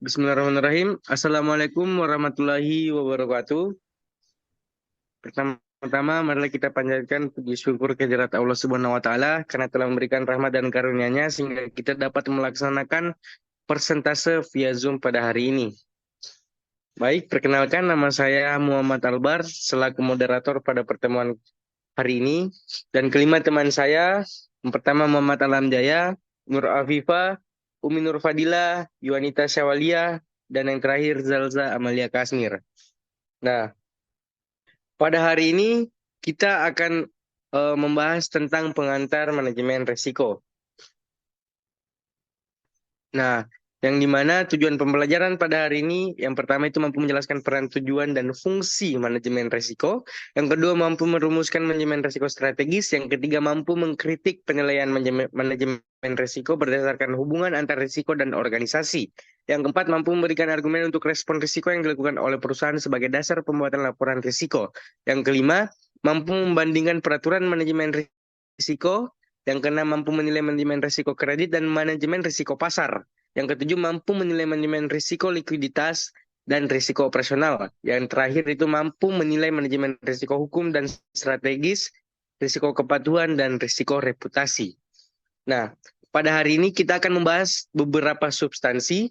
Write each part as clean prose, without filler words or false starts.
Bismillahirrahmanirrahim. Assalamualaikum warahmatullahi wabarakatuh. Pertama-tama, marilah kita panjatkan puji syukur kehadirat Allah Subhanahu wa Ta'ala karena telah memberikan rahmat dan karunia-Nya sehingga kita dapat melaksanakan persentase via Zoom pada hari ini. Baik, perkenalkan nama saya Muhammad Albar selaku moderator pada pertemuan hari ini. Dan kelima teman saya, yang pertama Muhammad Alam Jaya, Nur Afifa, Umi Nur Fadila, Yuanita Syawalia, dan yang terakhir Zalza Amalia Kasmir. Nah, pada hari ini kita akan membahas tentang pengantar manajemen risiko. Nah, yang dimana tujuan pembelajaran pada hari ini, yang pertama itu mampu menjelaskan peran tujuan dan fungsi manajemen risiko. Yang kedua, mampu merumuskan manajemen risiko strategis. Yang ketiga, mampu mengkritik penilaian manajemen risiko berdasarkan hubungan antar risiko dan organisasi. Yang keempat, mampu memberikan argumen untuk respon risiko yang dilakukan oleh perusahaan sebagai dasar pembuatan laporan risiko. Yang kelima, mampu membandingkan peraturan manajemen risiko. Yang keenam, mampu menilai manajemen risiko kredit dan manajemen risiko pasar. Yang ketujuh, mampu menilai manajemen risiko likuiditas dan risiko operasional. Yang terakhir itu mampu menilai manajemen risiko hukum dan strategis, risiko kepatuhan, dan risiko reputasi. Nah, pada hari ini kita akan membahas beberapa substansi.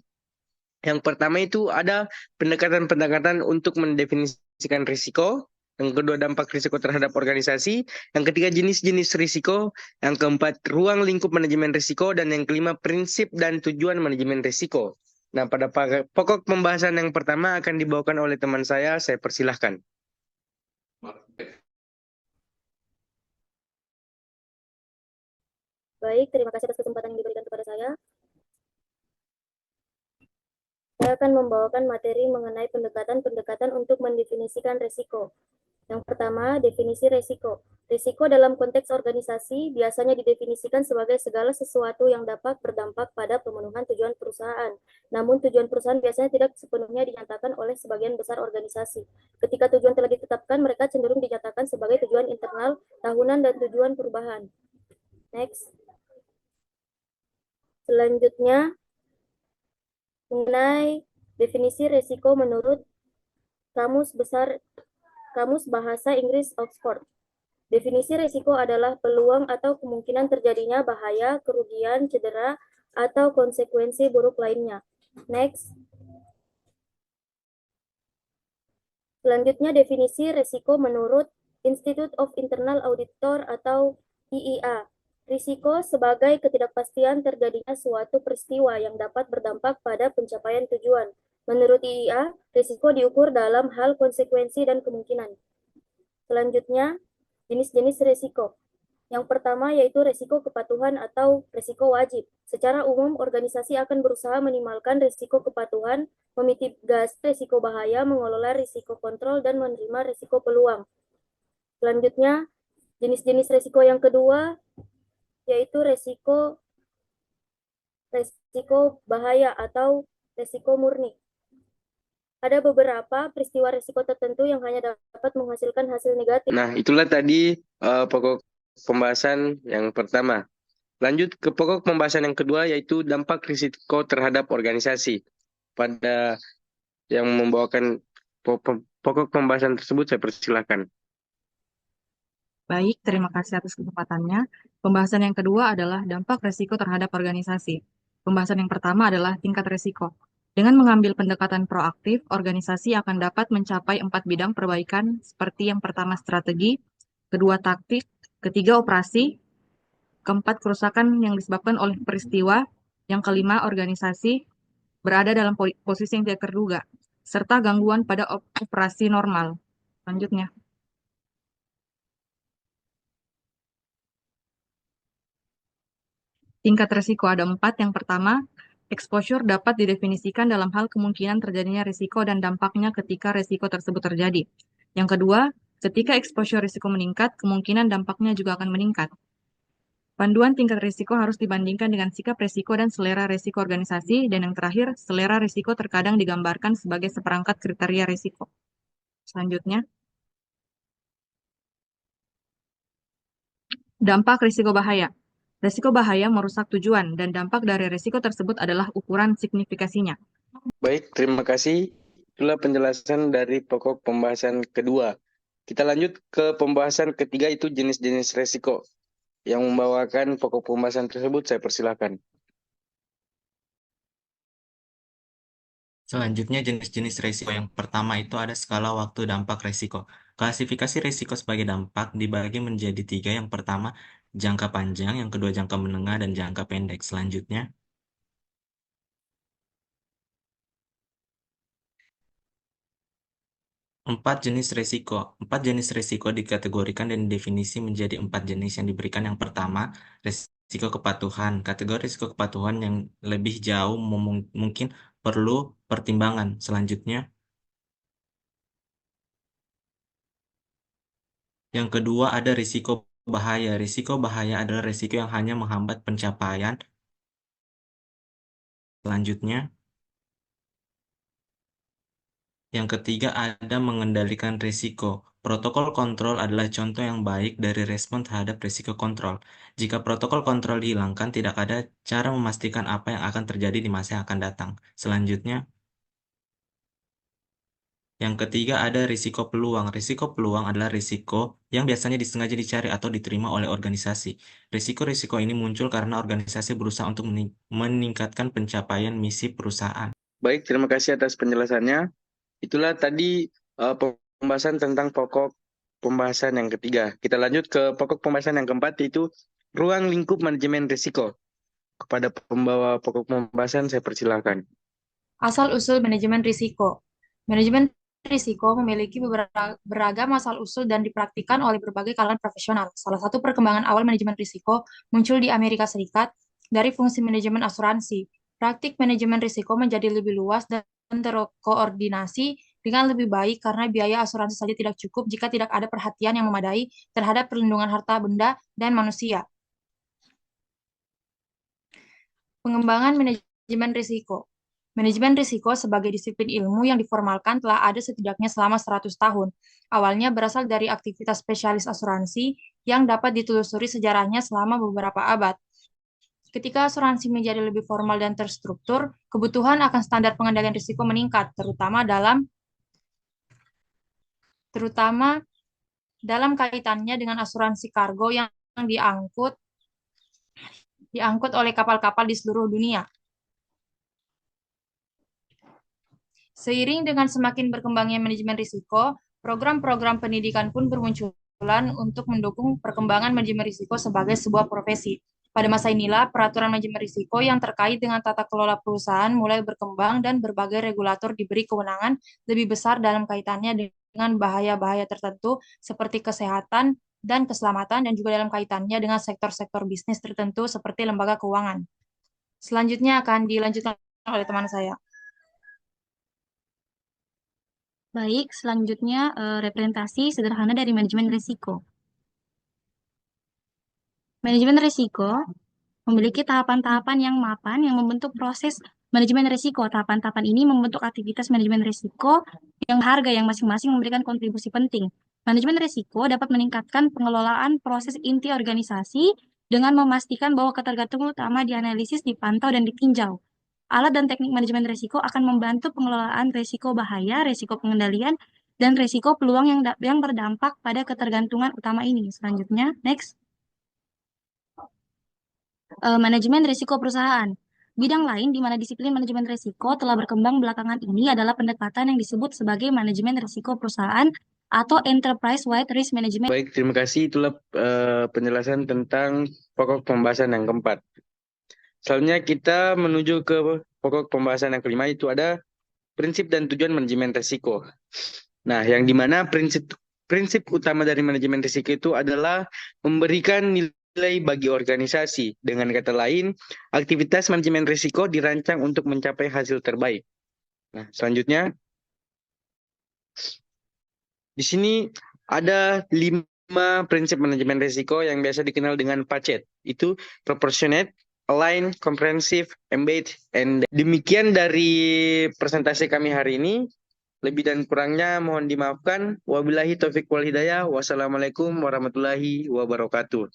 Yang pertama itu ada pendekatan-pendekatan untuk mendefinisikan risiko. Yang kedua, dampak risiko terhadap organisasi. Yang ketiga, jenis-jenis risiko. Yang keempat, ruang lingkup manajemen risiko. Dan yang kelima, prinsip dan tujuan manajemen risiko. Nah, pada pokok pembahasan yang pertama akan dibawakan oleh teman saya persilahkan. Baik, terima kasih atas kesempatan yang diberikan kepada saya. Saya akan membawakan materi mengenai pendekatan-pendekatan untuk mendefinisikan risiko. Yang pertama, definisi risiko. Risiko dalam konteks organisasi biasanya didefinisikan sebagai segala sesuatu yang dapat berdampak pada pemenuhan tujuan perusahaan. Namun tujuan perusahaan biasanya tidak sepenuhnya dinyatakan oleh sebagian besar organisasi. Ketika tujuan telah ditetapkan, mereka cenderung dinyatakan sebagai tujuan internal, tahunan, dan tujuan perubahan. Next. Selanjutnya, mengenai definisi risiko menurut Kamus Bahasa Inggris Oxford. Definisi risiko adalah peluang atau kemungkinan terjadinya bahaya, kerugian, cedera, atau konsekuensi buruk lainnya. Next. Selanjutnya, definisi risiko menurut Institute of Internal Auditor atau IIA. Risiko sebagai ketidakpastian terjadinya suatu peristiwa yang dapat berdampak pada pencapaian tujuan. Menurut IIA, risiko diukur dalam hal konsekuensi dan kemungkinan. Selanjutnya, jenis-jenis risiko. Yang pertama yaitu risiko kepatuhan atau risiko wajib. Secara umum, organisasi akan berusaha minimalkan risiko kepatuhan, memitigasi risiko bahaya, mengelola risiko kontrol, dan menerima risiko peluang. Selanjutnya, jenis-jenis risiko yang kedua yaitu risiko bahaya atau risiko murni. Ada beberapa peristiwa risiko tertentu yang hanya dapat menghasilkan hasil negatif. Nah, itulah tadi pokok pembahasan yang pertama. Lanjut ke pokok pembahasan yang kedua yaitu dampak risiko terhadap organisasi. Pada yang membawakan pokok pembahasan tersebut saya persilahkan. Baik, terima kasih atas kesempatannya. Pembahasan yang kedua adalah dampak risiko terhadap organisasi. Pembahasan yang pertama adalah tingkat risiko. Dengan mengambil pendekatan proaktif, organisasi akan dapat mencapai 4 bidang perbaikan seperti yang pertama strategi, kedua taktik, ketiga operasi, keempat kerusakan yang disebabkan oleh peristiwa, yang kelima organisasi berada dalam posisi yang tidak terduga, serta gangguan pada operasi normal. Selanjutnya. Tingkat risiko ada 4. Yang pertama, exposure dapat didefinisikan dalam hal kemungkinan terjadinya risiko dan dampaknya ketika risiko tersebut terjadi. Yang kedua, ketika exposure risiko meningkat, kemungkinan dampaknya juga akan meningkat. Panduan tingkat risiko harus dibandingkan dengan sikap risiko dan selera risiko organisasi. Dan yang terakhir, selera risiko terkadang digambarkan sebagai seperangkat kriteria risiko. Selanjutnya, dampak risiko bahaya. Risiko bahaya merusak tujuan, dan dampak dari risiko tersebut adalah ukuran signifikasinya. Baik, terima kasih. Itulah penjelasan dari pokok pembahasan kedua. Kita lanjut ke pembahasan ketiga, itu jenis-jenis resiko. Yang membawakan pokok pembahasan tersebut, saya persilahkan. Selanjutnya jenis-jenis resiko. Yang pertama itu ada skala waktu dampak resiko. Klasifikasi resiko sebagai dampak dibagi menjadi 3. Yang pertama jangka panjang, yang kedua jangka menengah, dan jangka pendek. Selanjutnya 4 jenis resiko. 4 jenis resiko dikategorikan dan definisi menjadi 4 jenis yang diberikan. Yang pertama, resiko kepatuhan. Kategori resiko kepatuhan yang lebih jauh mungkin perlu pertimbangan. Selanjutnya, yang kedua ada risiko bahaya. Risiko bahaya adalah risiko yang hanya menghambat pencapaian. Selanjutnya, yang ketiga ada mengendalikan risiko. Protokol kontrol adalah contoh yang baik dari respon terhadap risiko kontrol. Jika protokol kontrol dihilangkan, tidak ada cara memastikan apa yang akan terjadi di masa yang akan datang. Selanjutnya, yang ketiga ada risiko peluang. Risiko peluang adalah risiko yang biasanya disengaja dicari atau diterima oleh organisasi. Risiko-risiko ini muncul karena organisasi berusaha untuk meningkatkan pencapaian misi perusahaan. Baik, terima kasih atas penjelasannya. Itulah tadi pembahasan tentang pokok pembahasan yang ketiga. Kita lanjut ke pokok pembahasan yang keempat, yaitu ruang lingkup manajemen risiko. Kepada pembawa pokok pembahasan, saya persilahkan. Asal-usul manajemen risiko. Manajemen risiko memiliki beragam asal-usul dan dipraktikkan oleh berbagai kalangan profesional. Salah satu perkembangan awal manajemen risiko muncul di Amerika Serikat dari fungsi manajemen asuransi. Praktik manajemen risiko menjadi lebih luas dan terkoordinasi dengan lebih baik karena biaya asuransi saja tidak cukup jika tidak ada perhatian yang memadai terhadap perlindungan harta benda dan manusia. Pengembangan manajemen risiko. Manajemen risiko sebagai disiplin ilmu yang diformalkan telah ada setidaknya selama 100 tahun. Awalnya berasal dari aktivitas spesialis asuransi yang dapat ditelusuri sejarahnya selama beberapa abad. Ketika asuransi menjadi lebih formal dan terstruktur, kebutuhan akan standar pengendalian risiko meningkat, terutama dalam kaitannya dengan asuransi kargo yang diangkut oleh kapal-kapal di seluruh dunia. Seiring dengan semakin berkembangnya manajemen risiko, program-program pendidikan pun bermunculan untuk mendukung perkembangan manajemen risiko sebagai sebuah profesi. Pada masa inilah, peraturan manajemen risiko yang terkait dengan tata kelola perusahaan mulai berkembang dan berbagai regulator diberi kewenangan lebih besar dalam kaitannya dengan bahaya-bahaya tertentu seperti kesehatan dan keselamatan, dan juga dalam kaitannya dengan sektor-sektor bisnis tertentu seperti lembaga keuangan. Selanjutnya akan dilanjutkan oleh teman saya. Baik, selanjutnya representasi sederhana dari manajemen risiko. Manajemen risiko memiliki tahapan-tahapan yang mapan yang membentuk proses manajemen risiko. Tahapan-tahapan ini membentuk aktivitas manajemen risiko yang harga yang masing-masing memberikan kontribusi penting. Manajemen risiko dapat meningkatkan pengelolaan proses inti organisasi dengan memastikan bahwa ketergantungan utama dianalisis, dipantau, dan ditinjau. Alat dan teknik manajemen risiko akan membantu pengelolaan risiko bahaya, risiko pengendalian, dan risiko peluang yang berdampak pada ketergantungan utama ini. Selanjutnya, next. Manajemen risiko perusahaan. Bidang lain di mana disiplin manajemen risiko telah berkembang belakangan ini adalah pendekatan yang disebut sebagai manajemen risiko perusahaan atau enterprise-wide risk management. Baik, terima kasih. Itulah penjelasan tentang pokok pembahasan yang keempat. Selanjutnya kita menuju ke pokok pembahasan yang kelima, itu ada prinsip dan tujuan manajemen risiko. Nah, yang dimana prinsip utama dari manajemen risiko itu adalah memberikan nilai bagi organisasi. Dengan kata lain, aktivitas manajemen risiko dirancang untuk mencapai hasil terbaik. Nah, selanjutnya di sini ada 5 prinsip manajemen risiko yang biasa dikenal dengan PACET. Itu proportionate, align, comprehensive, embed, and demikian dari presentasi kami hari ini. Lebih dan kurangnya mohon dimaafkan. Wabillahi taufiq wal hidayah. Wassalamualaikum warahmatullahi wabarakatuh.